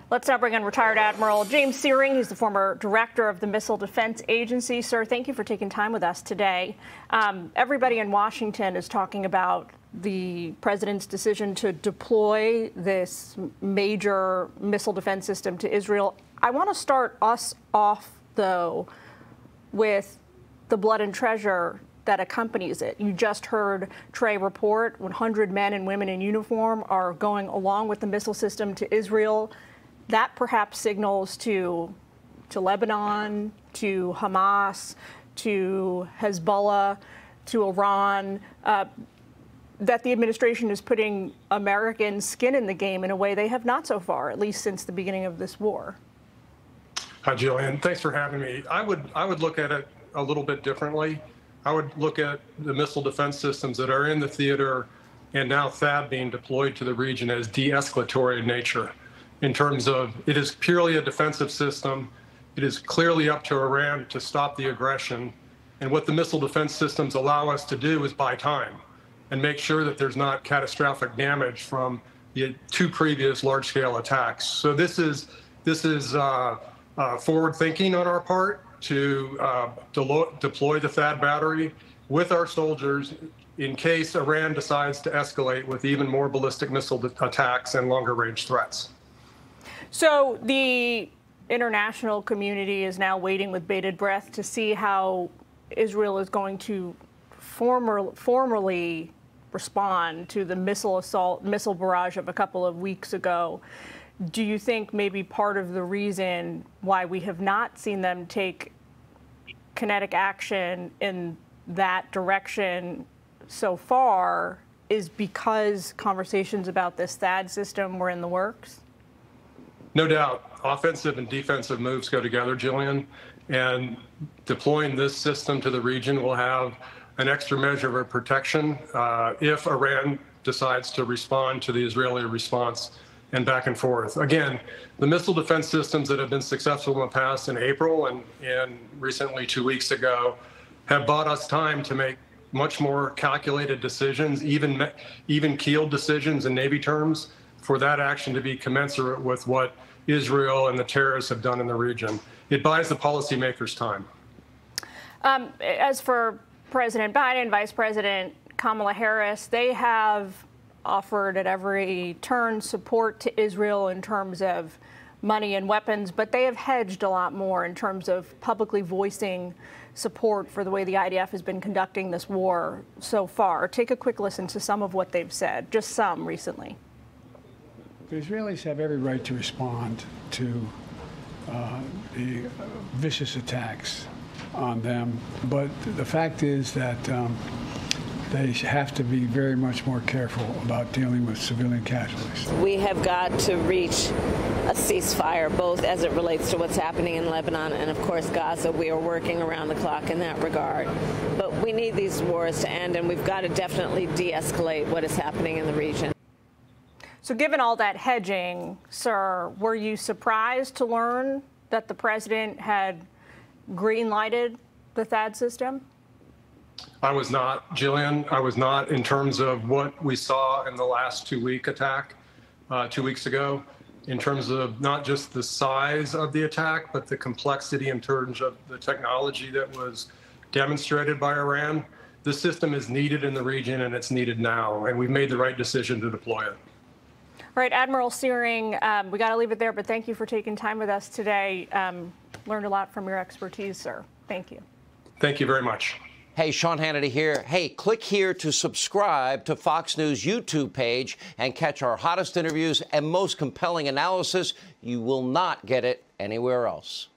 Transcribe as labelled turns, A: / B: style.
A: Let's now bring in retired Admiral James Syring. He's the former director of the Missile Defense Agency. Sir, thank you for taking time with us today. Everybody in Washington is talking about the president's decision to deploy this major missile defense system to Israel. I want to start us off, though, with the blood and treasure that accompanies it. You just heard Trey report 100 men and women in uniform are going along with the missile system to Israel. That perhaps signals to Lebanon, to Hamas, to Hezbollah, to Iran, that the administration is putting American skin in the game in a way they have not so far, at least since the beginning of this war.
B: Hi, Jillian. Thanks for having me. I would look at it a little bit differently. I would look at the missile defense systems that are in the theater and now THAAD being deployed to the region as de-escalatory in nature. In terms of, it is purely a defensive system. It is clearly up to Iran to stop the aggression. And what the missile defense systems allow us to do is buy time and make sure that there's not catastrophic damage from the two previous large-scale attacks. So this is forward thinking on our part to deploy the THAAD battery with our soldiers in case Iran decides to escalate with even more ballistic missile attacks and longer-range threats.
A: So the international community is now waiting with bated breath to see how Israel is going to formally respond to the missile barrage of a couple of weeks ago. Do you think maybe part of the reason why we have not seen them take kinetic action in that direction so far is because conversations about this THAAD system were in the works?
B: No doubt. Offensive and defensive moves go together, Jillian, and deploying this system to the region will have an extra measure of protection if Iran decides to respond to the Israeli response and back and forth. Again, the missile defense systems that have been successful in the past in April and recently 2 weeks ago have bought us time to make much more calculated decisions, even keeled decisions in Navy terms, for that action to be commensurate with what Israel and the terrorists have done in the region. It buys the policymakers time.
A: As for President Biden, Vice President Kamala Harris, they have offered at every turn support to Israel in terms of money and weapons, but they have hedged a lot more in terms of publicly voicing support for the way the IDF has been conducting this war so far. Take a quick listen to some of what they've said, just some recently.
C: The Israelis have every right to respond to the vicious attacks on them, but the fact is that they have to be very much more careful about dealing with civilian casualties.
D: We have got to reach a ceasefire, both as it relates to what's happening in Lebanon and, of course, Gaza. We are working around the clock in that regard. But we need these wars to end, and we've got to definitely de-escalate what is happening in the region.
A: So given all that hedging, sir, were you surprised to learn that the president had green-lighted the THAAD system?
B: I was not, Jillian. I was not, in terms of what we saw in the last 2-week attack 2 weeks ago, in terms of not just the size of the attack, but the complexity in terms of the technology that was demonstrated by Iran. This system is needed in the region, and it's needed now, and we've made the right decision to deploy it.
A: All right, Admiral Syring, we got to leave it there, but thank you for taking time with us today. Learned a lot from your expertise, sir. Thank you.
B: Thank you very much.
E: Hey, Sean Hannity here. Hey, click here to subscribe to Fox News YouTube page and catch our hottest interviews and most compelling analysis. You will not get it anywhere else.